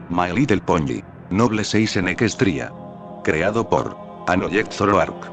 My Little Pony. Noble 6 en Equestria. Creado por Anoject Zoroark.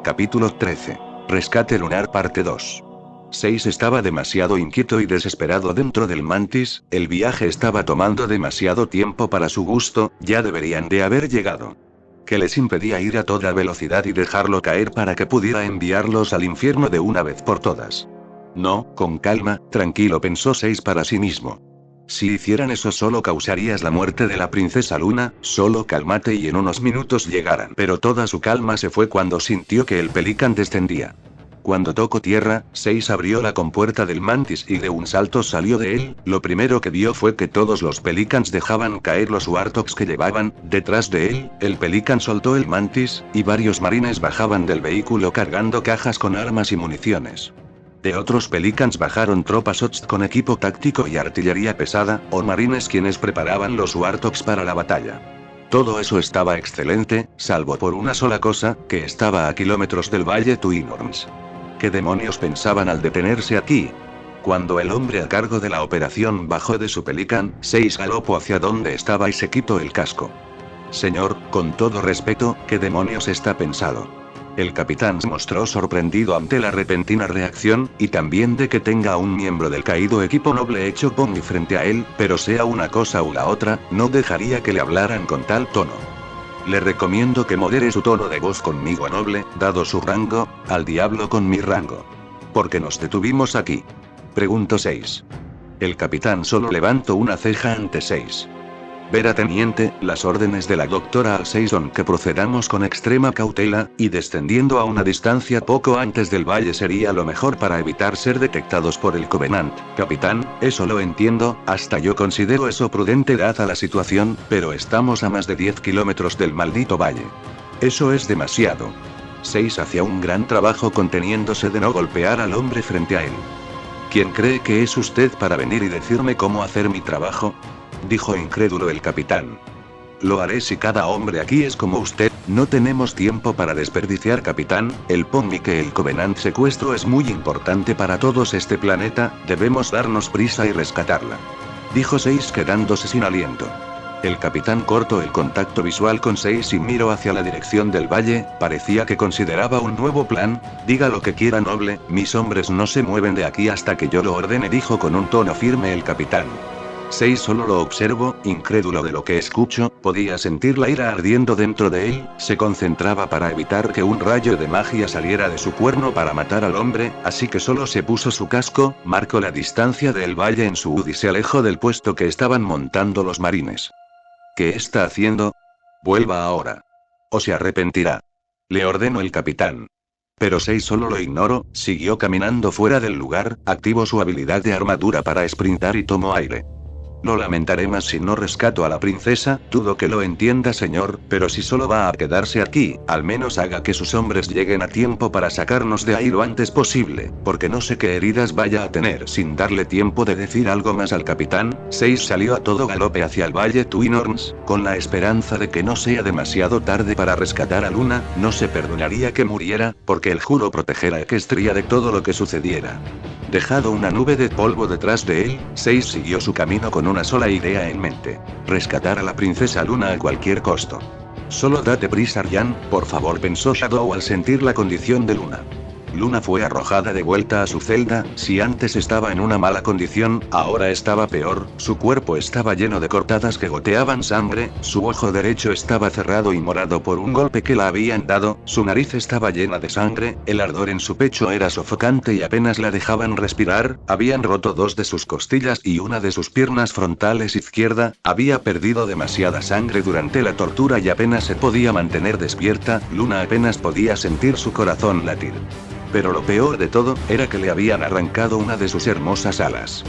Capítulo 13. Rescate lunar parte 2. 6 estaba demasiado inquieto y desesperado dentro del mantis, el viaje estaba tomando demasiado tiempo para su gusto, ya deberían de haber llegado. ¿Qué les impedía ir a toda velocidad y dejarlo caer para que pudiera enviarlos al infierno de una vez por todas? No, con calma, tranquilo, pensó 6 para sí mismo. Si hicieran eso solo causarías la muerte de la princesa Luna, solo cálmate y en unos minutos llegarán. Pero toda su calma se fue cuando sintió que el Pelican descendía. Cuando tocó tierra, 6 abrió la compuerta del mantis y de un salto salió de él. Lo primero que vio fue que todos los Pelicans dejaban caer los Warthogs que llevaban. Detrás de él, el Pelican soltó el mantis, y varios marines bajaban del vehículo cargando cajas con armas y municiones. De otros Pelicans bajaron tropas Ost con equipo táctico y artillería pesada, o marines quienes preparaban los Warthogs para la batalla. Todo eso estaba excelente, salvo por una sola cosa, que estaba a kilómetros del valle Twinhorns. ¿Qué demonios pensaban al detenerse aquí? Cuando el hombre a cargo de la operación bajó de su Pelican, 6 galopó hacia donde estaba y se quitó el casco. Señor, con todo respeto, ¿qué demonios está pensado? El capitán se mostró sorprendido ante la repentina reacción, y también de que tenga a un miembro del caído equipo noble hecho pony frente a él, pero sea una cosa u la otra, no dejaría que le hablaran con tal tono. Le recomiendo que modere su tono de voz conmigo noble, dado su rango, al diablo con mi rango. ¿Por qué nos detuvimos aquí? Preguntó 6. El capitán solo levantó una ceja ante 6. Verá teniente, las órdenes de la doctora al 6 son que procedamos con extrema cautela, y descendiendo a una distancia poco antes del valle sería lo mejor para evitar ser detectados por el Covenant. Capitán, eso lo entiendo, hasta yo considero eso prudente dada la situación, pero estamos a más de 10 kilómetros del maldito valle. Eso es demasiado. 6 hacía un gran trabajo conteniéndose de no golpear al hombre frente a él. ¿Quién cree que es usted para venir y decirme cómo hacer mi trabajo?, dijo incrédulo el capitán. Lo haré si cada hombre aquí es como usted. No tenemos tiempo para desperdiciar, capitán. El pony que el Covenant secuestró es muy importante para todos este planeta, debemos darnos prisa y rescatarla, dijo 6 quedándose sin aliento. El capitán cortó el contacto visual con 6 y miró hacia la dirección del valle, parecía que consideraba un nuevo plan. Diga lo que quiera noble, mis hombres no se mueven de aquí hasta que yo lo ordene, dijo con un tono firme el capitán. 6 solo lo observó, incrédulo de lo que escuchó, podía sentir la ira ardiendo dentro de él, se concentraba para evitar que un rayo de magia saliera de su cuerno para matar al hombre, así que solo se puso su casco, marcó la distancia del valle en su UD y se alejó del puesto que estaban montando los marines. ¿Qué está haciendo? Vuelva ahora. O se arrepentirá, le ordenó el capitán. Pero 6 solo lo ignoró, siguió caminando fuera del lugar, activó su habilidad de armadura para sprintar y tomó aire. Lo lamentaré más si no rescato a la princesa, dudo que lo entienda señor, pero si solo va a quedarse aquí, al menos haga que sus hombres lleguen a tiempo para sacarnos de ahí lo antes posible, porque no sé qué heridas vaya a tener. Sin darle tiempo de decir algo más al capitán, 6 salió a todo galope hacia el valle Twinhorns, con la esperanza de que no sea demasiado tarde para rescatar a Luna. No se perdonaría que muriera, porque él juró proteger a Equestria de todo lo que sucediera. Dejado una nube de polvo detrás de él, 6 siguió su camino con una sola idea en mente: rescatar a la princesa Luna a cualquier costo. Solo date prisa, Aryan, por favor, pensó Shadow al sentir la condición de Luna. Luna fue arrojada de vuelta a su celda. Si antes estaba en una mala condición, ahora estaba peor. Su cuerpo estaba lleno de cortadas que goteaban sangre, su ojo derecho estaba cerrado y morado por un golpe que la habían dado, su nariz estaba llena de sangre, el ardor en su pecho era sofocante y apenas la dejaban respirar, habían roto 2 de sus costillas y una de sus piernas frontales izquierda, había perdido demasiada sangre durante la tortura y apenas se podía mantener despierta. Luna apenas podía sentir su corazón latir. Pero lo peor de todo, era que le habían arrancado una de sus hermosas alas.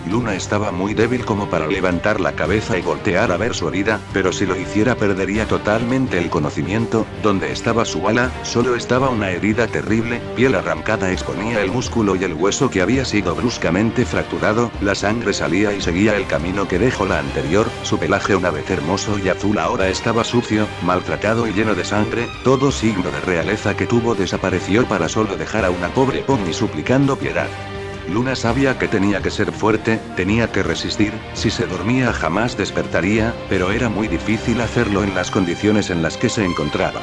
Luna estaba muy débil como para levantar la cabeza y voltear a ver su herida, pero si lo hiciera perdería totalmente el conocimiento. Donde estaba su ala, solo estaba una herida terrible, piel arrancada exponía el músculo y el hueso que había sido bruscamente fracturado, la sangre salía y seguía el camino que dejó la anterior, su pelaje una vez hermoso y azul ahora estaba sucio, maltratado y lleno de sangre, todo signo de realeza que tuvo desapareció para solo dejar a una pobre pony suplicando piedad. Luna sabía que tenía que ser fuerte, tenía que resistir, si se dormía jamás despertaría, pero era muy difícil hacerlo en las condiciones en las que se encontraba.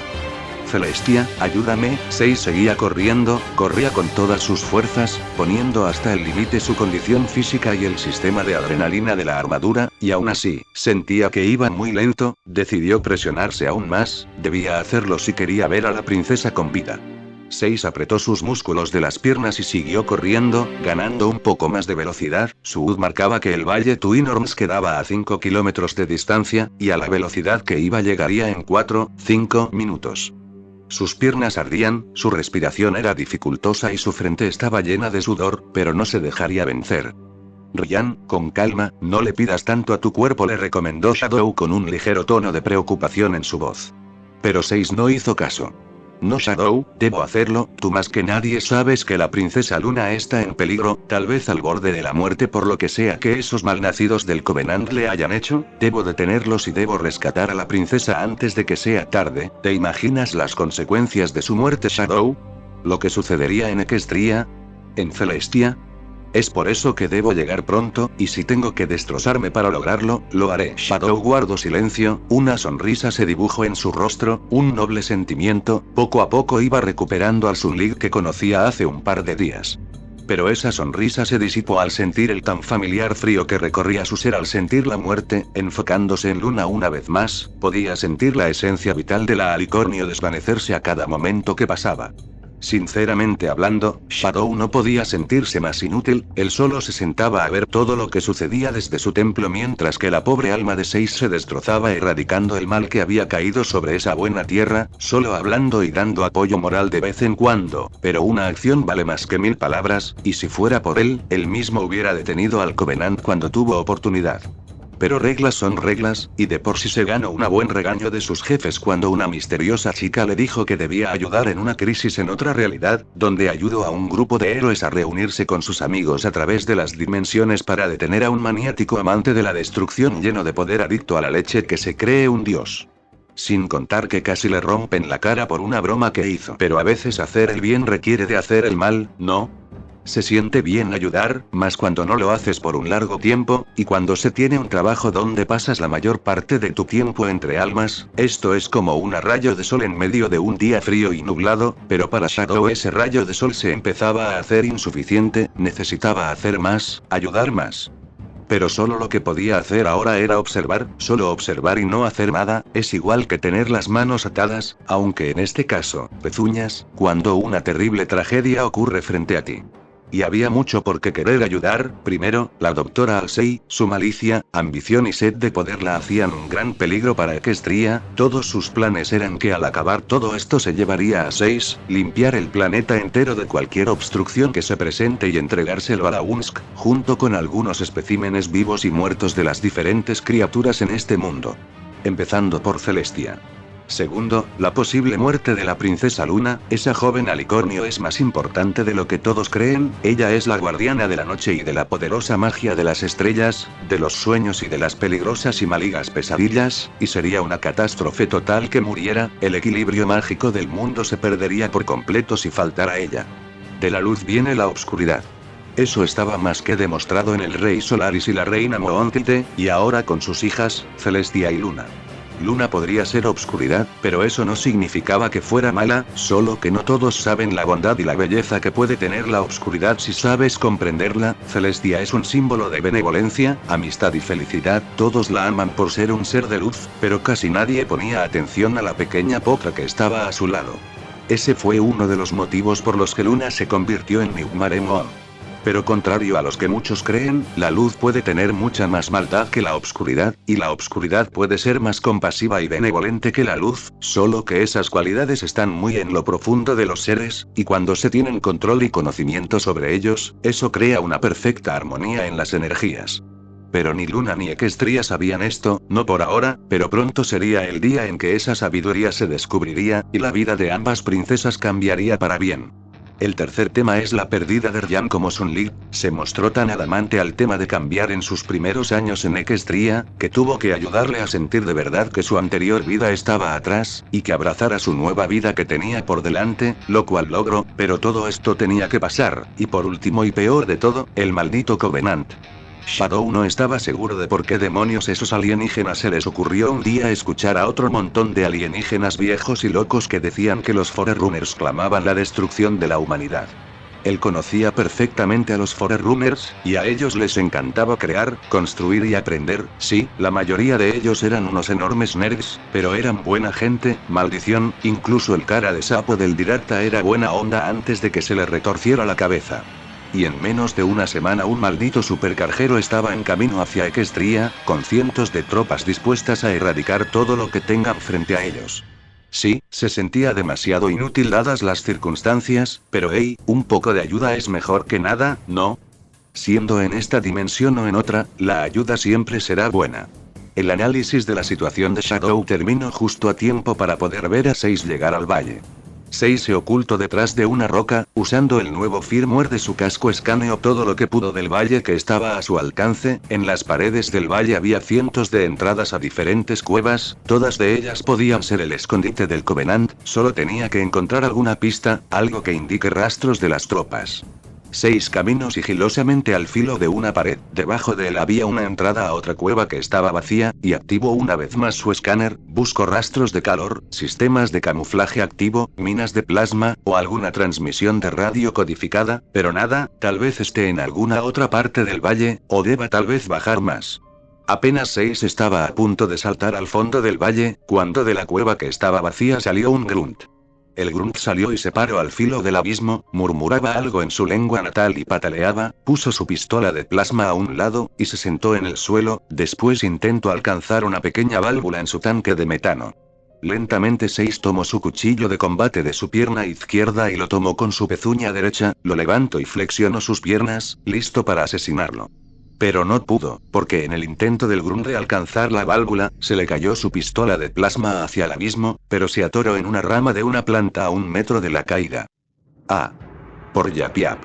Celestia, ayúdame. 6 seguía corriendo, corría con todas sus fuerzas, poniendo hasta el límite su condición física y el sistema de adrenalina de la armadura, y aún así, sentía que iba muy lento, decidió presionarse aún más, debía hacerlo si quería ver a la princesa con vida. 6 apretó sus músculos de las piernas y siguió corriendo, ganando un poco más de velocidad. Su UD marcaba que el valle Twin Orms quedaba a 5 kilómetros de distancia, y a la velocidad que iba llegaría en 4-5 minutos. Sus piernas ardían, su respiración era dificultosa y su frente estaba llena de sudor, pero no se dejaría vencer. Ryan, con calma, no le pidas tanto a tu cuerpo, le recomendó Shadow con un ligero tono de preocupación en su voz. Pero 6 no hizo caso. No, Shadow, debo hacerlo, tú más que nadie sabes que la princesa Luna está en peligro, tal vez al borde de la muerte por lo que sea que esos malnacidos del Covenant le hayan hecho, debo detenerlos y debo rescatar a la princesa antes de que sea tarde. ¿Te imaginas las consecuencias de su muerte, Shadow? ¿Lo que sucedería en Equestria? ¿En Celestia? Es por eso que debo llegar pronto, y si tengo que destrozarme para lograrlo, lo haré. Shadow guardó silencio, una sonrisa se dibujó en su rostro, un noble sentimiento, poco a poco iba recuperando al Sun Lee que conocía hace un par de días. Pero esa sonrisa se disipó al sentir el tan familiar frío que recorría su ser al sentir la muerte, enfocándose en Luna una vez más, podía sentir la esencia vital de la alicornio desvanecerse a cada momento que pasaba. Sinceramente hablando, Shadow no podía sentirse más inútil, él solo se sentaba a ver todo lo que sucedía desde su templo mientras que la pobre alma de 6 se destrozaba erradicando el mal que había caído sobre esa buena tierra, solo hablando y dando apoyo moral de vez en cuando, pero una acción vale más que 1000 palabras, y si fuera por él mismo hubiera detenido al Covenant cuando tuvo oportunidad. Pero reglas son reglas, y de por sí se ganó un buen regaño de sus jefes cuando una misteriosa chica le dijo que debía ayudar en una crisis en otra realidad, donde ayudó a un grupo de héroes a reunirse con sus amigos a través de las dimensiones para detener a un maniático amante de la destrucción lleno de poder adicto a la leche que se cree un dios. Sin contar que casi le rompen la cara por una broma que hizo. Pero a veces hacer el bien requiere de hacer el mal, ¿no? Se siente bien ayudar, más cuando no lo haces por un largo tiempo, y cuando se tiene un trabajo donde pasas la mayor parte de tu tiempo entre almas. Esto es como un rayo de sol en medio de un día frío y nublado, pero para Shadow ese rayo de sol se empezaba a hacer insuficiente, necesitaba hacer más, ayudar más. Pero solo lo que podía hacer ahora era observar, solo observar y no hacer nada, es igual que tener las manos atadas, aunque en este caso, pezuñas, cuando una terrible tragedia ocurre frente a ti. Y había mucho por qué querer ayudar. Primero, la doctora Halsey, su malicia, ambición y sed de poder la hacían un gran peligro para Equestria. Todos sus planes eran que al acabar todo esto se llevaría a 6, limpiar el planeta entero de cualquier obstrucción que se presente y entregárselo a la Unsk, junto con algunos especímenes vivos y muertos de las diferentes criaturas en este mundo. Empezando por Celestia. Segundo, la posible muerte de la princesa Luna. Esa joven alicornio es más importante de lo que todos creen, ella es la guardiana de la noche y de la poderosa magia de las estrellas, de los sueños y de las peligrosas y malignas pesadillas, y sería una catástrofe total que muriera, el equilibrio mágico del mundo se perdería por completo si faltara ella. De la luz viene la oscuridad. Eso estaba más que demostrado en el rey Solaris y la reina Moontide, y ahora con sus hijas, Celestia y Luna. Luna podría ser obscuridad, pero eso no significaba que fuera mala, solo que no todos saben la bondad y la belleza que puede tener la obscuridad si sabes comprenderla. Celestia es un símbolo de benevolencia, amistad y felicidad, todos la aman por ser un ser de luz, pero casi nadie ponía atención a la pequeña poca que estaba a su lado. Ese fue uno de los motivos por los que Luna se convirtió en Nigmaremon. Pero contrario a los que muchos creen, la luz puede tener mucha más maldad que la obscuridad, y la obscuridad puede ser más compasiva y benevolente que la luz, solo que esas cualidades están muy en lo profundo de los seres, y cuando se tienen control y conocimiento sobre ellos, eso crea una perfecta armonía en las energías. Pero ni Luna ni Equestria sabían esto, no por ahora, pero pronto sería el día en que esa sabiduría se descubriría, y la vida de ambas princesas cambiaría para bien. El tercer tema es la pérdida de Ryan como Sun Li. Se mostró tan adamante al tema de cambiar en sus primeros años en Equestria, que tuvo que ayudarle a sentir de verdad que su anterior vida estaba atrás, y que abrazara su nueva vida que tenía por delante, lo cual logró, pero todo esto tenía que pasar, y por último y peor de todo, el maldito Covenant. Shadow no estaba seguro de por qué demonios esos alienígenas se les ocurrió un día escuchar a otro montón de alienígenas viejos y locos que decían que los Forerunners clamaban la destrucción de la humanidad. Él conocía perfectamente a los Forerunners, y a ellos les encantaba crear, construir y aprender. Sí, la mayoría de ellos eran unos enormes nerds, pero eran buena gente. Maldición, incluso el cara de sapo del Didacta era buena onda antes de que se le retorciera la cabeza. Y en menos de una semana un maldito supercarguero estaba en camino hacia Equestria, con cientos de tropas dispuestas a erradicar todo lo que tengan frente a ellos. Sí, se sentía demasiado inútil dadas las circunstancias, pero hey, un poco de ayuda es mejor que nada, ¿no? Siendo en esta dimensión o en otra, la ayuda siempre será buena. El análisis de la situación de Shadow terminó justo a tiempo para poder ver a 6 llegar al valle. 6 se ocultó detrás de una roca, usando el nuevo firmware de su casco escaneó todo lo que pudo del valle que estaba a su alcance. En las paredes del valle había cientos de entradas a diferentes cuevas, todas de ellas podían ser el escondite del Covenant, solo tenía que encontrar alguna pista, algo que indique rastros de las tropas. 6 caminó sigilosamente al filo de una pared, debajo de él había una entrada a otra cueva que estaba vacía, y activó una vez más su escáner, buscó rastros de calor, sistemas de camuflaje activo, minas de plasma, o alguna transmisión de radio codificada, pero nada, tal vez esté en alguna otra parte del valle, o deba tal vez bajar más. Apenas 6 estaba a punto de saltar al fondo del valle, cuando de la cueva que estaba vacía salió un grunt. El grunt salió y se paró al filo del abismo, murmuraba algo en su lengua natal y pataleaba, puso su pistola de plasma a un lado, y se sentó en el suelo, después intentó alcanzar una pequeña válvula en su tanque de metano. Lentamente 6 tomó su cuchillo de combate de su pierna izquierda y lo tomó con su pezuña derecha, lo levantó y flexionó sus piernas, listo para asesinarlo. Pero no pudo, porque en el intento del grunt de alcanzar la válvula, se le cayó su pistola de plasma hacia el abismo, pero se atoró en una rama de una planta a 1 metro de la caída. ¡Ah! Por Yap Yap,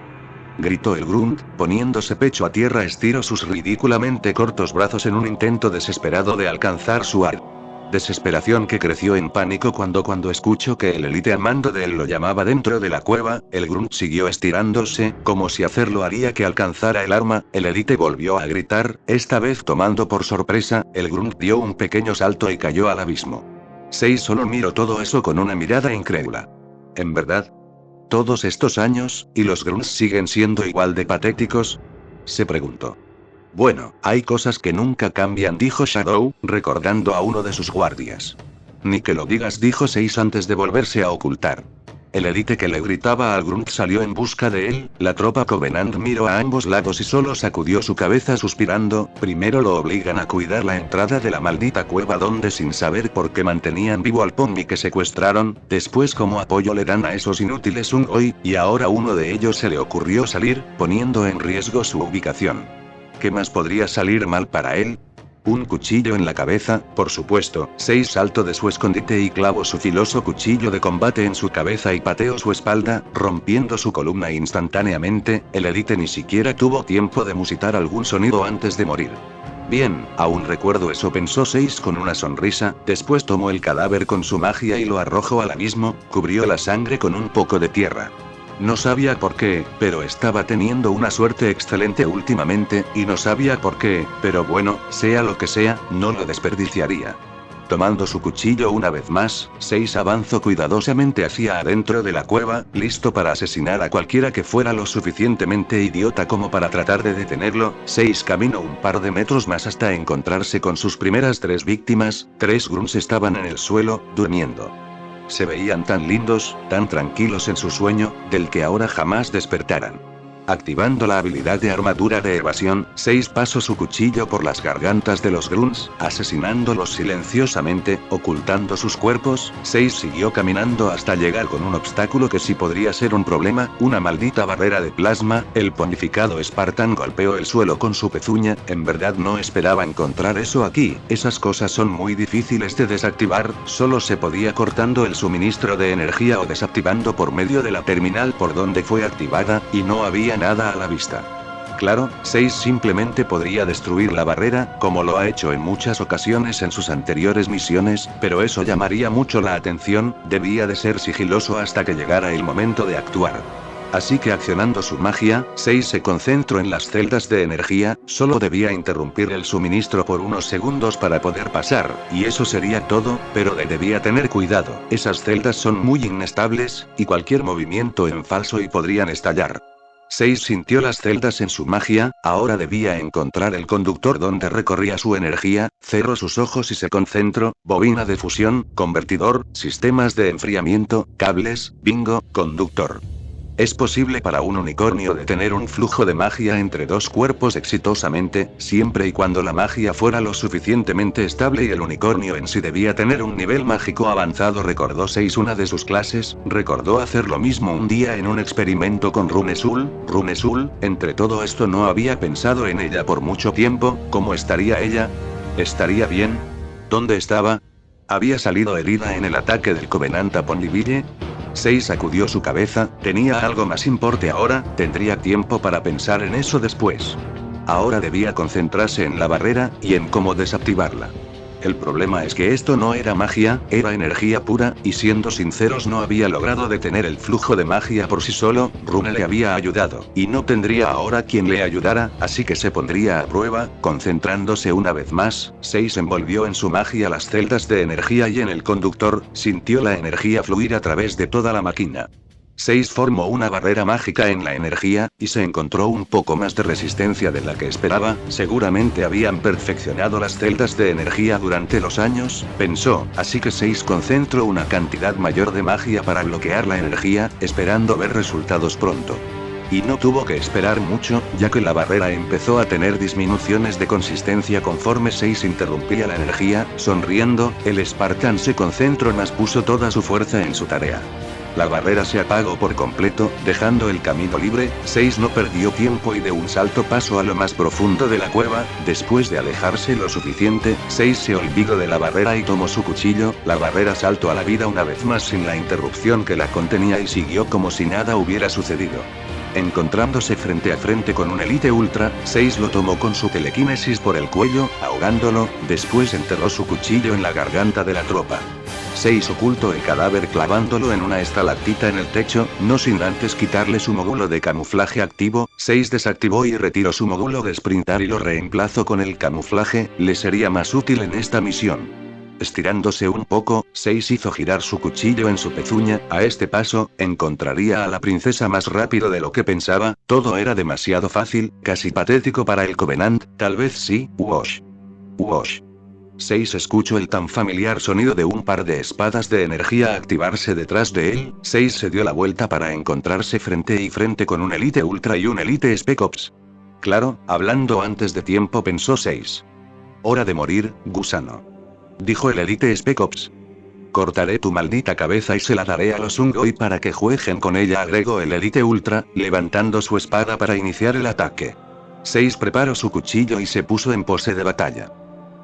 gritó el grunt, poniéndose pecho a tierra, estiró sus ridículamente cortos brazos en un intento desesperado de alcanzar su ar. Desesperación que creció en pánico cuando escuchó que el élite al mando de él lo llamaba dentro de la cueva. El grunt siguió estirándose, como si hacerlo haría que alcanzara el arma. El élite volvió a gritar, esta vez tomando por sorpresa. El grunt dio un pequeño salto y cayó al abismo. 6 solo miró todo eso con una mirada incrédula. ¿En verdad? ¿Todos estos años, y los grunts siguen siendo igual de patéticos?, se preguntó. Bueno, hay cosas que nunca cambian, dijo Shadow, recordando a uno de sus guardias. Ni que lo digas, dijo 6 antes de volverse a ocultar. El élite que le gritaba al grunt salió en busca de él. La tropa Covenant miró a ambos lados y solo sacudió su cabeza suspirando. Primero lo obligan a cuidar la entrada de la maldita cueva donde sin saber por qué mantenían vivo al Pomni que secuestraron, después como apoyo le dan a esos inútiles un Oi, y ahora uno de ellos se le ocurrió salir, poniendo en riesgo su ubicación. ¿Qué más podría salir mal para él? Un cuchillo en la cabeza, por supuesto. 6 saltó de su escondite y clavó su filoso cuchillo de combate en su cabeza y pateó su espalda, rompiendo su columna instantáneamente. El élite ni siquiera tuvo tiempo de musitar algún sonido antes de morir. Bien, aún recuerdo eso, pensó 6 con una sonrisa. Después tomó el cadáver con su magia y lo arrojó al abismo, cubrió la sangre con un poco de tierra. No sabía por qué, pero estaba teniendo una suerte excelente últimamente, y no sabía por qué, pero bueno, sea lo que sea, no lo desperdiciaría. Tomando su cuchillo una vez más, 6 avanzó cuidadosamente hacia adentro de la cueva, listo para asesinar a cualquiera que fuera lo suficientemente idiota como para tratar de detenerlo. 6 caminó un par de metros más hasta encontrarse con sus primeras 3 víctimas. 3 grunts estaban en el suelo, durmiendo. Se veían tan lindos, tan tranquilos en su sueño, del que ahora jamás despertaran. Activando la habilidad de armadura de evasión, 6 pasó su cuchillo por las gargantas de los grunts, asesinándolos silenciosamente, ocultando sus cuerpos. 6 siguió caminando hasta llegar con un obstáculo que sí podría ser un problema, una maldita barrera de plasma. El ponificado Spartan golpeó el suelo con su pezuña. En verdad no esperaba encontrar eso aquí, esas cosas son muy difíciles de desactivar, solo se podía cortando el suministro de energía o desactivando por medio de la terminal por donde fue activada, y no había nada a la vista. Claro, 6 simplemente podría destruir la barrera, como lo ha hecho en muchas ocasiones en sus anteriores misiones, pero eso llamaría mucho la atención, debía de ser sigiloso hasta que llegara el momento de actuar. Así que accionando su magia, 6 se concentró en las celdas de energía, solo debía interrumpir el suministro por unos segundos para poder pasar, y eso sería todo, pero debía tener cuidado, esas celdas son muy inestables, y cualquier movimiento en falso y podrían estallar. 6 sintió las celdas en su magia, ahora debía encontrar el conductor donde recorría su energía, cerró sus ojos y se concentró, bobina de fusión, convertidor, sistemas de enfriamiento, cables, bingo, conductor. Es posible para un unicornio detener un flujo de magia entre dos cuerpos exitosamente, siempre y cuando la magia fuera lo suficientemente estable y el unicornio en sí debía tener un nivel mágico avanzado. Recordó 6 una de sus clases, recordó hacer lo mismo un día en un experimento con Runesul, entre todo esto no había pensado en ella por mucho tiempo. ¿Cómo estaría ella? ¿Estaría bien? ¿Dónde estaba? ¿Había salido herida en el ataque del Covenant a Ponyville? 6 sacudió su cabeza, tenía algo más importante ahora, tendría tiempo para pensar en eso después. Ahora debía concentrarse en la barrera, y en cómo desactivarla. El problema es que esto no era magia, era energía pura, y siendo sinceros no había logrado detener el flujo de magia por sí solo. Rune le había ayudado, y no tendría ahora quien le ayudara, así que se pondría a prueba, concentrándose una vez más. 6 envolvió en su magia las celdas de energía y en el conductor, sintió la energía fluir a través de toda la máquina. 6 formó una barrera mágica en la energía, y se encontró un poco más de resistencia de la que esperaba. Seguramente habían perfeccionado las celdas de energía durante los años, pensó, así que 6 concentró una cantidad mayor de magia para bloquear la energía, esperando ver resultados pronto. Y no tuvo que esperar mucho, ya que la barrera empezó a tener disminuciones de consistencia conforme 6 interrumpía la energía. Sonriendo, el Spartan se concentró más, puso toda su fuerza en su tarea. La barrera se apagó por completo, dejando el camino libre. 6 no perdió tiempo y de un salto pasó a lo más profundo de la cueva. Después de alejarse lo suficiente, 6 se olvidó de la barrera y tomó su cuchillo. La barrera saltó a la vida una vez más sin la interrupción que la contenía y siguió como si nada hubiera sucedido. Encontrándose frente a frente con un Elite Ultra, 6 lo tomó con su telequinesis por el cuello, ahogándolo, después enterró su cuchillo en la garganta de la tropa. 6 ocultó el cadáver clavándolo en una estalactita en el techo, no sin antes quitarle su módulo de camuflaje activo. 6 desactivó y retiró su módulo de sprintar y lo reemplazó con el camuflaje, le sería más útil en esta misión. Estirándose un poco, 6 hizo girar su cuchillo en su pezuña. A este paso, encontraría a la princesa más rápido de lo que pensaba. Todo era demasiado fácil, casi patético para el Covenant. Tal vez sí. Wosh. Wosh. 6 escuchó el tan familiar sonido de un par de espadas de energía activarse detrás de él. 6 se dio la vuelta para encontrarse frente y frente con un Elite Ultra y un Elite Spec Ops. Claro, hablando antes de tiempo, pensó 6. Hora de morir, gusano. Dijo el Elite Spec Ops. Cortaré tu maldita cabeza y se la daré a los Ungoi para que jueguen con ella, agregó el Elite Ultra, levantando su espada para iniciar el ataque. 6 preparó su cuchillo y se puso en pose de batalla.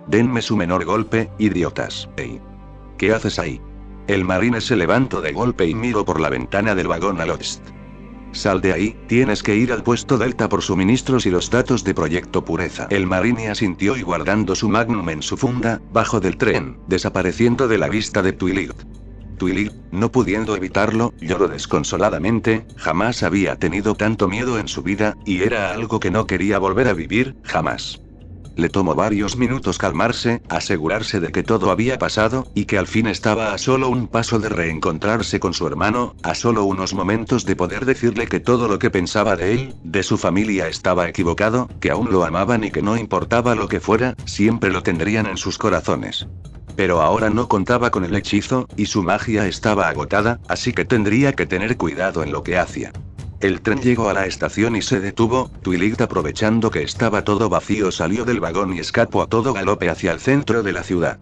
Denme su menor golpe, idiotas. Hey. ¿Qué haces ahí? El marine se levantó de golpe y miró por la ventana del vagón al oeste. Sal de ahí, tienes que ir al puesto Delta por suministros y los datos de Proyecto Pureza. El marine asintió y guardando su magnum en su funda, bajó del tren, desapareciendo de la vista de Twilight. Twilight, no pudiendo evitarlo, lloró desconsoladamente. Jamás había tenido tanto miedo en su vida, y era algo que no quería volver a vivir, jamás. Le tomó varios minutos calmarse, asegurarse de que todo había pasado, y que al fin estaba a solo un paso de reencontrarse con su hermano, a solo unos momentos de poder decirle que todo lo que pensaba de él, de su familia estaba equivocado, que aún lo amaban y que no importaba lo que fuera, siempre lo tendrían en sus corazones. Pero ahora no contaba con el hechizo, y su magia estaba agotada, así que tendría que tener cuidado en lo que hacía. El tren llegó a la estación y se detuvo. Twilight, aprovechando que estaba todo vacío, salió del vagón y escapó a todo galope hacia el centro de la ciudad.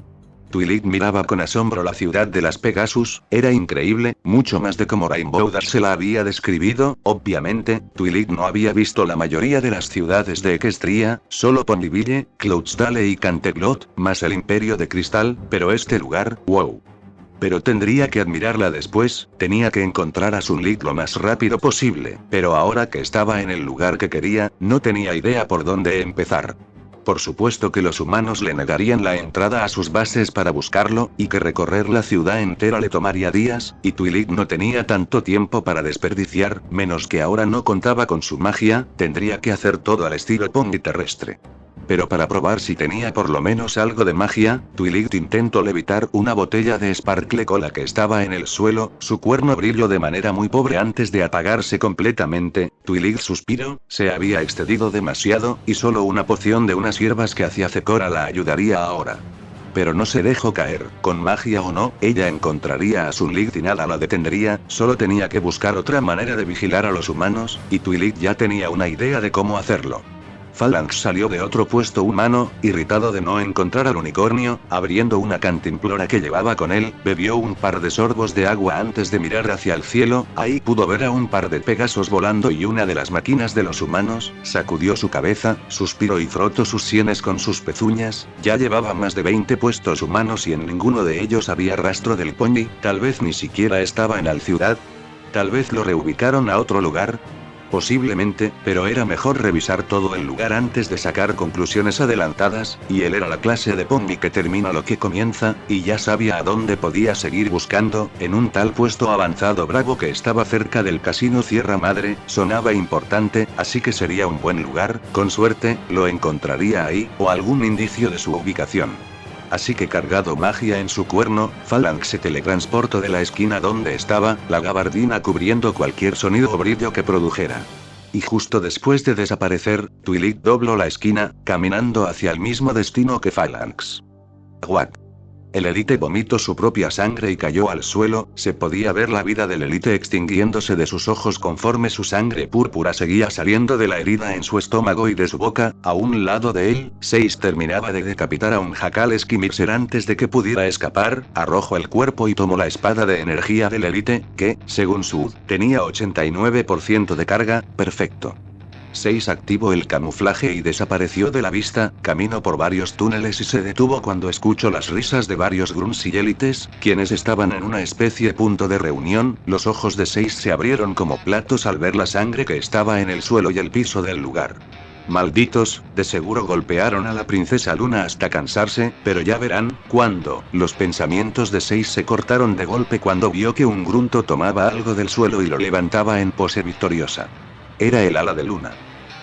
Twilight miraba con asombro la ciudad de las Pegasus. Era increíble, mucho más de como Rainbow Dash se la había describido. Obviamente, Twilight no había visto la mayoría de las ciudades de Equestria, solo Ponyville, Cloudsdale y Canterlot, más el Imperio de Cristal, pero este lugar, wow. Pero tendría que admirarla después, tenía que encontrar a Sunlit lo más rápido posible, pero ahora que estaba en el lugar que quería, no tenía idea por dónde empezar. Por supuesto que los humanos le negarían la entrada a sus bases para buscarlo, y que recorrer la ciudad entera le tomaría días, y Twilight no tenía tanto tiempo para desperdiciar, menos que ahora no contaba con su magia, tendría que hacer todo al estilo Pongi terrestre. Pero para probar si tenía por lo menos algo de magia, Twilight intentó levitar una botella de Sparkle Cola que estaba en el suelo. Su cuerno brilló de manera muy pobre antes de apagarse completamente. Twilight suspiró, se había excedido demasiado, y solo una poción de unas hierbas que hacía Cecora la ayudaría ahora. Pero no se dejó caer, con magia o no, ella encontraría a Sunlit y nada la detendría, solo tenía que buscar otra manera de vigilar a los humanos, y Twilight ya tenía una idea de cómo hacerlo. Phalanx salió de otro puesto humano, irritado de no encontrar al unicornio. Abriendo una cantimplora que llevaba con él, bebió un par de sorbos de agua antes de mirar hacia el cielo. Ahí pudo ver a un par de pegasos volando y una de las máquinas de los humanos. Sacudió su cabeza, suspiró y frotó sus sienes con sus pezuñas. Ya llevaba más de 20 puestos humanos y en ninguno de ellos había rastro del pony. Tal vez ni siquiera estaba en la ciudad. Tal vez lo reubicaron a otro lugar. Posiblemente, pero era mejor revisar todo el lugar antes de sacar conclusiones adelantadas, y él era la clase de Pony que termina lo que comienza, y ya sabía a dónde podía seguir buscando. En un tal puesto avanzado bravo que estaba cerca del casino Sierra Madre, sonaba importante, así que sería un buen lugar. Con suerte, lo encontraría ahí, o algún indicio de su ubicación. Así que cargado magia en su cuerno, Phalanx se teletransportó de la esquina donde estaba, la gabardina cubriendo cualquier sonido o brillo que produjera. Y justo después de desaparecer, Twilight dobló la esquina, caminando hacia el mismo destino que Phalanx. What? El élite vomitó su propia sangre y cayó al suelo. Se podía ver la vida del élite extinguiéndose de sus ojos conforme su sangre púrpura seguía saliendo de la herida en su estómago y de su boca. A un lado de él, Seize terminaba de decapitar a un jacal Skimixer antes de que pudiera escapar. Arrojó el cuerpo y tomó la espada de energía del élite, que, según su, tenía 89% de carga. Perfecto. Seize activó el camuflaje y desapareció de la vista. Caminó por varios túneles y se detuvo cuando escuchó las risas de varios grunts y élites, quienes estaban en una especie de punto de reunión. Los ojos de Seize se abrieron como platos al ver la sangre que estaba en el suelo y el piso del lugar. Malditos, de seguro golpearon a la princesa Luna hasta cansarse, pero ya verán. Cuando, los pensamientos de Seize se cortaron de golpe cuando vio que un grunto tomaba algo del suelo y lo levantaba en pose victoriosa. Era el ala de Luna.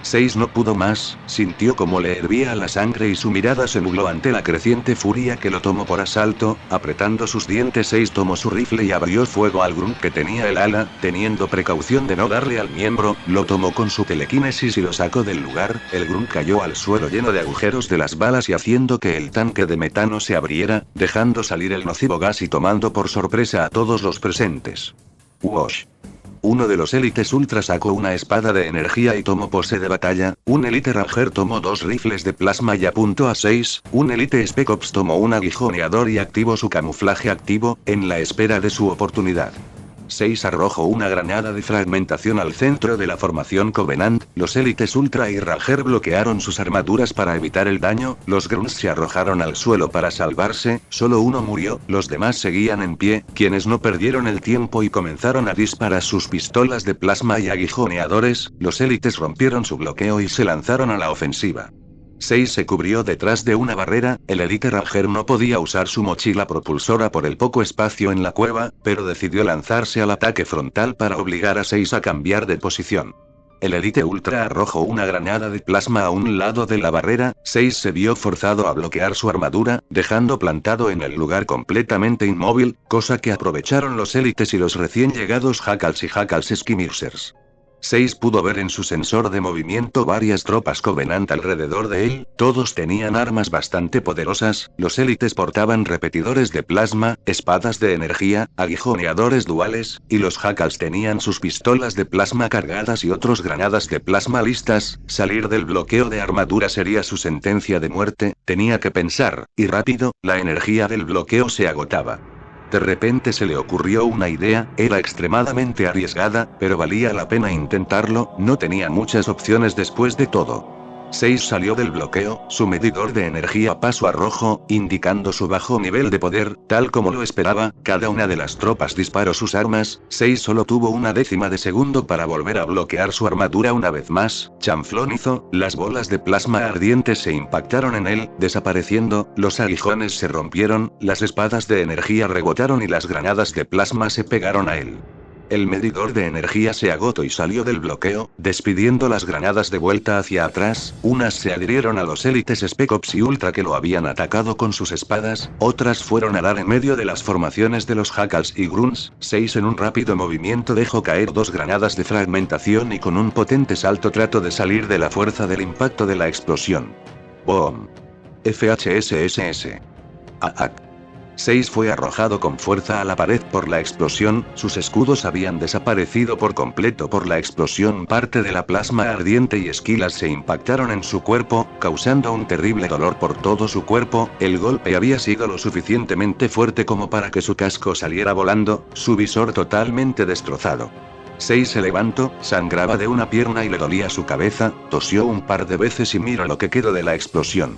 Seize no pudo más, sintió como le hervía la sangre y su mirada se nubló ante la creciente furia que lo tomó por asalto. Apretando sus dientes, Seize tomó su rifle y abrió fuego al grunt que tenía el ala, teniendo precaución de no darle al miembro. Lo tomó con su telequinesis y lo sacó del lugar. El grunt cayó al suelo lleno de agujeros de las balas y haciendo que el tanque de metano se abriera, dejando salir el nocivo gas y tomando por sorpresa a todos los presentes. Wosh. Uno de los élites ultra sacó una espada de energía y tomó pose de batalla. Un élite ranger tomó 2 rifles de plasma y apuntó a Seize. Un élite Spec Ops tomó un aguijoneador y activó su camuflaje activo, en la espera de su oportunidad. Seize arrojó una granada de fragmentación al centro de la formación Covenant. Los élites Ultra y Ranger bloquearon sus armaduras para evitar el daño. Los grunts se arrojaron al suelo para salvarse. Solo uno murió, los demás seguían en pie, quienes no perdieron el tiempo y comenzaron a disparar sus pistolas de plasma y aguijoneadores. Los élites rompieron su bloqueo y se lanzaron a la ofensiva. Seize se cubrió detrás de una barrera. El élite Ranger no podía usar su mochila propulsora por el poco espacio en la cueva, pero decidió lanzarse al ataque frontal para obligar a Seize a cambiar de posición. El élite Ultra arrojó una granada de plasma a un lado de la barrera. Seize se vio forzado a bloquear su armadura, dejando plantado en el lugar completamente inmóvil, cosa que aprovecharon los élites y los recién llegados Jackals y Jackals Skirmishers. 6 pudo ver en su sensor de movimiento varias tropas Covenant alrededor de él, todos tenían armas bastante poderosas, los élites portaban repetidores de plasma, espadas de energía, aguijoneadores duales, y los Jackals tenían sus pistolas de plasma cargadas y otros granadas de plasma listas. Salir del bloqueo de armadura sería su sentencia de muerte, tenía que pensar, y rápido, la energía del bloqueo se agotaba. De repente se le ocurrió una idea, era extremadamente arriesgada, pero valía la pena intentarlo, no tenía muchas opciones después de todo. 6 salió del bloqueo, su medidor de energía pasó a rojo, indicando su bajo nivel de poder, tal como lo esperaba, cada una de las tropas disparó sus armas, 6 solo tuvo una décima de segundo para volver a bloquear su armadura una vez más, chanflón hizo, las bolas de plasma ardientes se impactaron en él, desapareciendo, los aguijones se rompieron, las espadas de energía rebotaron y las granadas de plasma se pegaron a él. El medidor de energía se agotó y salió del bloqueo, despidiendo las granadas de vuelta hacia atrás, unas se adhirieron a los élites Spec Ops y Ultra que lo habían atacado con sus espadas, otras fueron a dar en medio de las formaciones de los Jackals y Grunts. 6 en un rápido movimiento dejó caer 2 granadas de fragmentación y con un potente salto trató de salir de la fuerza del impacto de la explosión. ¡Boom! FHSSS. ¡Aac! 6 fue arrojado con fuerza a la pared por la explosión, sus escudos habían desaparecido por completo por la explosión, parte de la plasma ardiente y esquilas se impactaron en su cuerpo, causando un terrible dolor por todo su cuerpo. El golpe había sido lo suficientemente fuerte como para que su casco saliera volando, su visor totalmente destrozado. 6 se levantó, sangraba de una pierna y le dolía su cabeza, tosió un par de veces y miró lo que quedó de la explosión.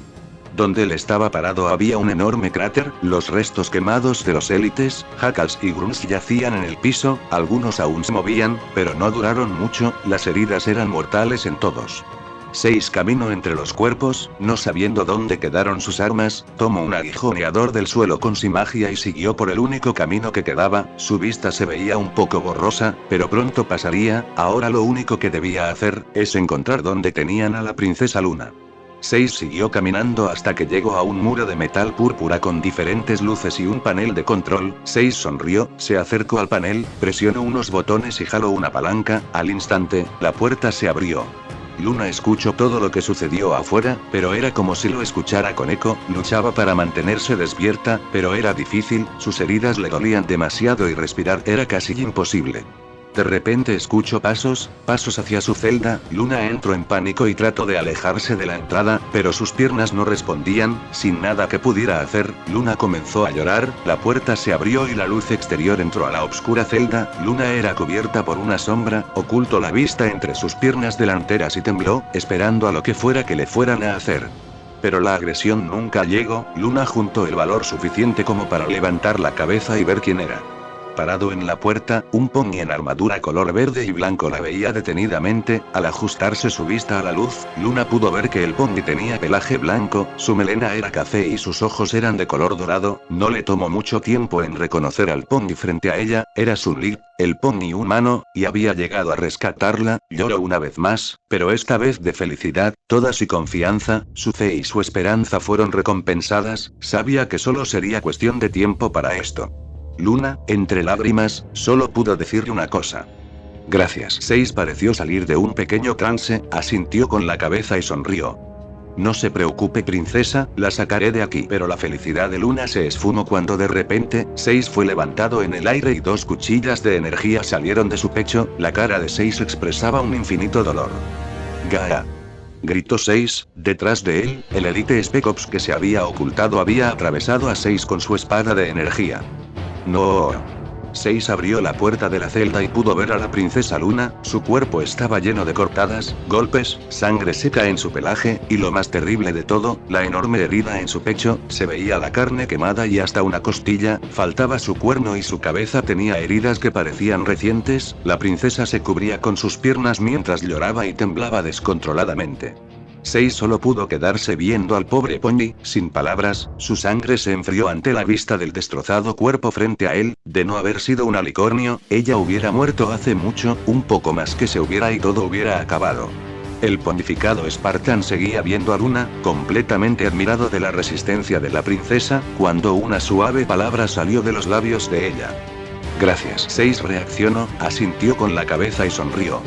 Donde él estaba parado había un enorme cráter, los restos quemados de los élites, Jackals y Grunts yacían en el piso, algunos aún se movían, pero no duraron mucho, las heridas eran mortales en todos. 6 caminó entre los cuerpos, no sabiendo dónde quedaron sus armas, tomó un aguijoneador del suelo con su magia y siguió por el único camino que quedaba, su vista se veía un poco borrosa, pero pronto pasaría, ahora lo único que debía hacer, es encontrar dónde tenían a la princesa Luna. 6 siguió caminando hasta que llegó a un muro de metal púrpura con diferentes luces y un panel de control. 6 sonrió, se acercó al panel, presionó unos botones y jaló una palanca, al instante, la puerta se abrió. Luna escuchó todo lo que sucedió afuera, pero era como si lo escuchara con eco, luchaba para mantenerse despierta, pero era difícil, sus heridas le dolían demasiado y respirar era casi imposible. De repente escuchó pasos hacia su celda. Luna entró en pánico y trató de alejarse de la entrada, pero sus piernas no respondían, sin nada que pudiera hacer. Luna comenzó a llorar, la puerta se abrió y la luz exterior entró a la oscura celda. Luna era cubierta por una sombra, ocultó la vista entre sus piernas delanteras y tembló, esperando a lo que fuera que le fueran a hacer. Pero la agresión nunca llegó. Luna juntó el valor suficiente como para levantar la cabeza y ver quién era. Parado en la puerta, un pony en armadura color verde y blanco la veía detenidamente. Al ajustarse su vista a la luz, Luna pudo ver que el pony tenía pelaje blanco, su melena era café y sus ojos eran de color dorado. No le tomó mucho tiempo en reconocer al pony frente a ella, era Sun Li, el pony humano, y había llegado a rescatarla. Lloró una vez más, pero esta vez de felicidad, toda su confianza, su fe y su esperanza fueron recompensadas, sabía que solo sería cuestión de tiempo para esto. Luna, entre lágrimas, solo pudo decirle una cosa. Gracias. 6 pareció salir de un pequeño trance, asintió con la cabeza y sonrió. No se preocupe princesa, la sacaré de aquí. Pero la felicidad de Luna se esfumó cuando de repente, 6 fue levantado en el aire y 2 cuchillas de energía salieron de su pecho, la cara de 6 expresaba un infinito dolor. Gaa. Gritó 6, detrás de él, el Elite Spec Ops que se había ocultado había atravesado a 6 con su espada de energía. No. 6 abrió la puerta de la celda y pudo ver a la princesa Luna, su cuerpo estaba lleno de cortadas, golpes, sangre seca en su pelaje, y lo más terrible de todo, la enorme herida en su pecho, se veía la carne quemada y hasta una costilla, faltaba su cuerno y su cabeza tenía heridas que parecían recientes. La princesa se cubría con sus piernas mientras lloraba y temblaba descontroladamente. 6 solo pudo quedarse viendo al pobre pony, sin palabras, su sangre se enfrió ante la vista del destrozado cuerpo frente a él. De no haber sido un alicornio, ella hubiera muerto hace mucho, un poco más que se hubiera y todo hubiera acabado. El ponificado Spartan seguía viendo a Luna, completamente admirado de la resistencia de la princesa, cuando una suave palabra salió de los labios de ella. Gracias. 6 reaccionó, asintió con la cabeza y sonrió.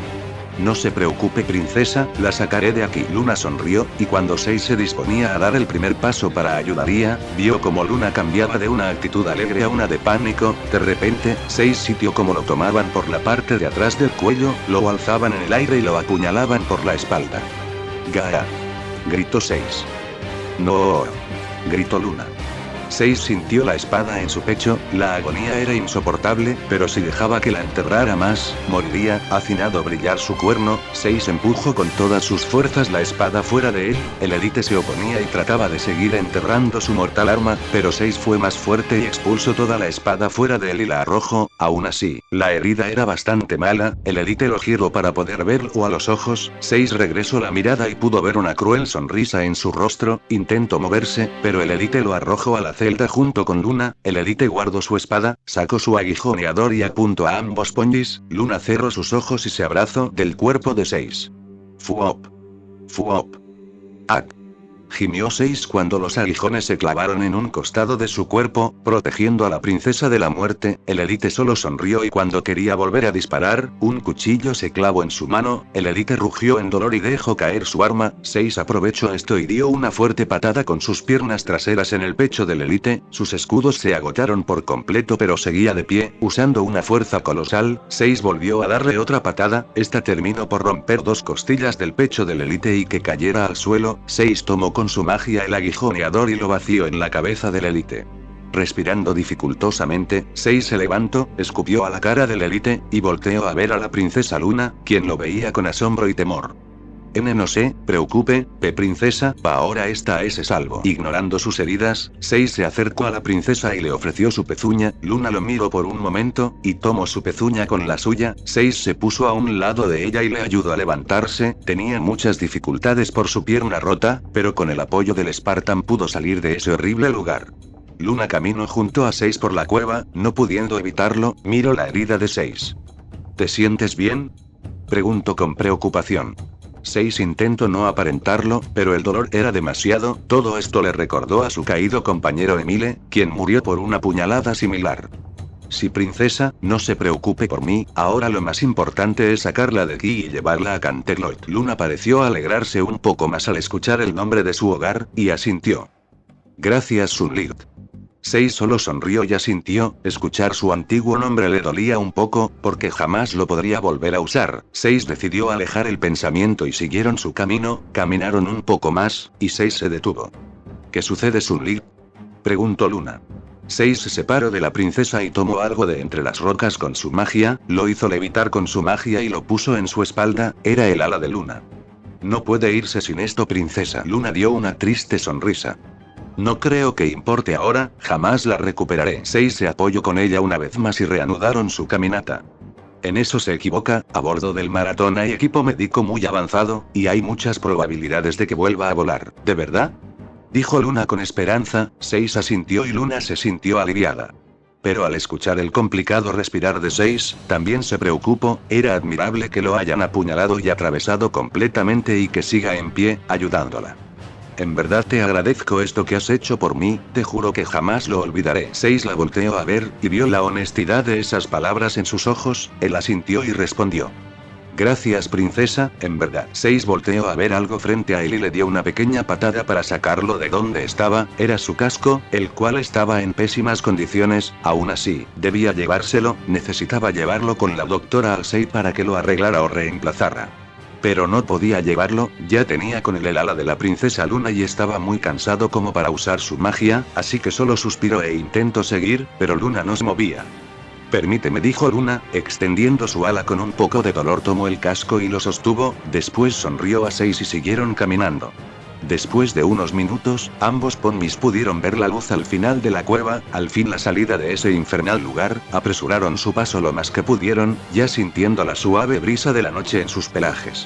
No se preocupe princesa, la sacaré de aquí. Luna sonrió, y cuando 6 se disponía a dar el primer paso para ayudaría, vio como Luna cambiaba de una actitud alegre a una de pánico. De repente, 6 sintió como lo tomaban por la parte de atrás del cuello, lo alzaban en el aire y lo apuñalaban por la espalda. ¡Gaa! Gritó 6. ¡No! Gritó Luna. 6 sintió la espada en su pecho, la agonía era insoportable, pero si dejaba que la enterrara más, moriría. Haciendo brillar su cuerno, 6 empujó con todas sus fuerzas la espada fuera de él. El élite se oponía y trataba de seguir enterrando su mortal arma, pero 6 fue más fuerte y expulsó toda la espada fuera de él y la arrojó. Aún así, la herida era bastante mala. El élite lo giró para poder verlo a los ojos. 6 regresó la mirada y pudo ver una cruel sonrisa en su rostro. Intentó moverse, pero el élite lo arrojó a la celda junto con Luna. El élite guardó su espada, sacó su aguijoneador y apuntó a ambos pondis. Luna cerró sus ojos y se abrazó del cuerpo de 6. Fuop. Fuop. Ak. Gimió 6 cuando los aguijones se clavaron en un costado de su cuerpo, protegiendo a la princesa de la muerte. El élite solo sonrió y cuando quería volver a disparar, un cuchillo se clavó en su mano. El élite rugió en dolor y dejó caer su arma. 6 aprovechó esto y dio una fuerte patada con sus piernas traseras en el pecho del élite. Sus escudos se agotaron por completo, pero seguía de pie, usando una fuerza colosal. 6 volvió a darle otra patada. Esta terminó por romper 2 costillas del pecho del élite y que cayera al suelo. 6 tomó con su magia el aguijoneador y lo vació en la cabeza del élite. Respirando dificultosamente, 6 se levantó, escupió a la cara del élite, y volteó a ver a la princesa Luna, quien lo veía con asombro y temor. No se preocupe, princesa, ahora está ese salvo. Ignorando sus heridas, 6 se acercó a la princesa y le ofreció su pezuña. Luna lo miró por un momento, y tomó su pezuña con la suya. 6 se puso a un lado de ella y le ayudó a levantarse. Tenía muchas dificultades por su pierna rota, pero con el apoyo del Spartan pudo salir de ese horrible lugar. Luna caminó junto a 6 por la cueva, no pudiendo evitarlo, miró la herida de 6. ¿Te sientes bien?, preguntó con preocupación. 6 intentó no aparentarlo, pero el dolor era demasiado. Todo esto le recordó a su caído compañero Emile, quien murió por una puñalada similar. Sí princesa, no se preocupe por mí, ahora lo más importante es sacarla de aquí y llevarla a Canterlot. Luna pareció alegrarse un poco más al escuchar el nombre de su hogar, y asintió. Gracias Sunlight. 6 solo sonrió y asintió. Escuchar su antiguo nombre le dolía un poco, porque jamás lo podría volver a usar. 6 decidió alejar el pensamiento y siguieron su camino. Caminaron un poco más, y 6 se detuvo. ¿Qué sucede Sunlight?, preguntó Luna. 6 se separó de la princesa y tomó algo de entre las rocas con su magia, lo hizo levitar con su magia y lo puso en su espalda. Era el ala de Luna. No puede irse sin esto princesa. Luna dio una triste sonrisa. No creo que importe ahora, jamás la recuperaré. 6 se apoyó con ella una vez más y reanudaron su caminata. En eso se equivoca, a bordo del maratón hay equipo médico muy avanzado, y hay muchas probabilidades de que vuelva a volar. ¿De verdad?, dijo Luna con esperanza. 6 asintió y Luna se sintió aliviada. Pero al escuchar el complicado respirar de 6, también se preocupó. Era admirable que lo hayan apuñalado y atravesado completamente y que siga en pie, ayudándola. En verdad te agradezco esto que has hecho por mí, te juro que jamás lo olvidaré. 6 la volteó a ver, y vio la honestidad de esas palabras en sus ojos. Él asintió y respondió. Gracias princesa, en verdad. 6 volteó a ver algo frente a él y le dio una pequeña patada para sacarlo de donde estaba. Era su casco, el cual estaba en pésimas condiciones. Aún así, debía llevárselo, necesitaba llevarlo con la doctora Alsei para que lo arreglara o reemplazara. Pero no podía llevarlo, ya tenía con él el ala de la princesa Luna y estaba muy cansado como para usar su magia, así que solo suspiró e intentó seguir, pero Luna no se movía. Permíteme, dijo Luna, extendiendo su ala con un poco de dolor. Tomó el casco y lo sostuvo, después sonrió a 6 y siguieron caminando. Después de unos minutos, ambos ponies pudieron ver la luz al final de la cueva, al fin la salida de ese infernal lugar. Apresuraron su paso lo más que pudieron, ya sintiendo la suave brisa de la noche en sus pelajes.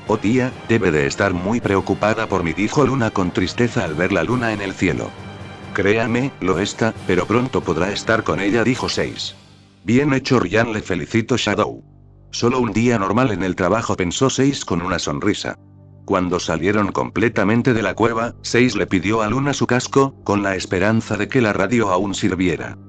Oh tía, debe de estar muy preocupada por mí, dijo Luna con tristeza al ver la luna en el cielo. Créame, lo está, pero pronto podrá estar con ella, dijo 6. Bien hecho Ryan, le felicito Shadow. Solo un día normal en el trabajo, pensó 6 con una sonrisa. Cuando salieron completamente de la cueva, 6 le pidió a Luna su casco, con la esperanza de que la radio aún sirviera.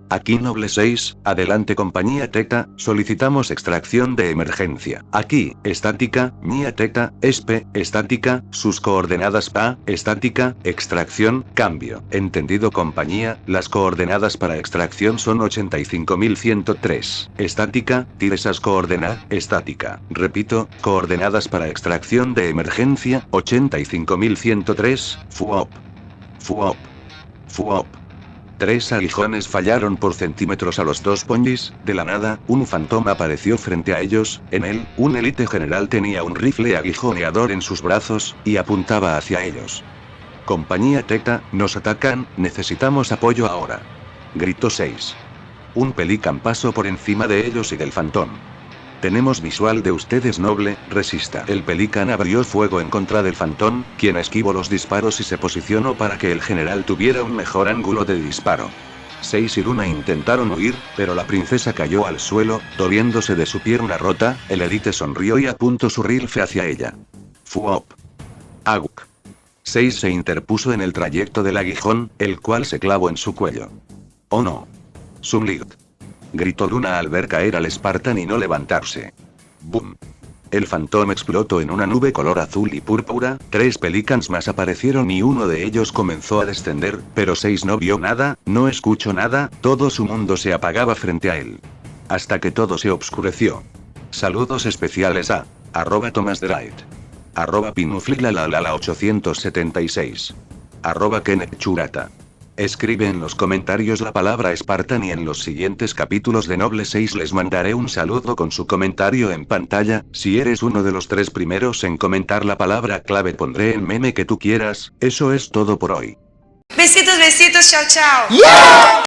Aquí Noble 6, adelante compañía Teta, solicitamos extracción de emergencia. Aquí, estática, Mía Teta, ESPE, estática, sus coordenadas PA, estática, extracción, cambio. Entendido compañía, las coordenadas para extracción son 85.103. Estática, tire esas coordenadas, estática. Repito, coordenadas para extracción de emergencia, 85.103, FUOP. FUOP. FUOP. 3 aguijones fallaron por centímetros a los 2 ponies. De la nada, un fantoma apareció frente a ellos. En él, un élite general tenía un rifle aguijoneador en sus brazos, y apuntaba hacia ellos. Compañía Teta, nos atacan, necesitamos apoyo ahora. Gritó 6. Un Pelican pasó por encima de ellos y del fantón. Tenemos visual de ustedes Noble, resista. El Pelican abrió fuego en contra del fantón, quien esquivó los disparos y se posicionó para que el general tuviera un mejor ángulo de disparo. 6 y Luna intentaron huir, pero la princesa cayó al suelo, doliéndose de su pierna rota. El élite sonrió y apuntó su rifle hacia ella. Fuop. Aguk. 6 se interpuso en el trayecto del aguijón, el cual se clavó en su cuello. Oh no. Sunlight. Gritó Luna al ver caer al Spartan y no levantarse. ¡Boom! El fantón explotó en una nube color azul y púrpura. 3 Pelicans más aparecieron y uno de ellos comenzó a descender, pero 6 no vio nada, no escuchó nada, todo su mundo se apagaba frente a él. Hasta que todo se obscureció. Saludos especiales a @ThomasDright, @Pinuflilalala876, @Kenneth Churata. Escribe en los comentarios la palabra Spartan y en los siguientes capítulos de Noble 6 les mandaré un saludo con su comentario en pantalla. Si eres uno de los 3 primeros en comentar la palabra clave pondré el meme que tú quieras. Eso es todo por hoy. Besitos, besitos, chao, chao. ¡Yeah!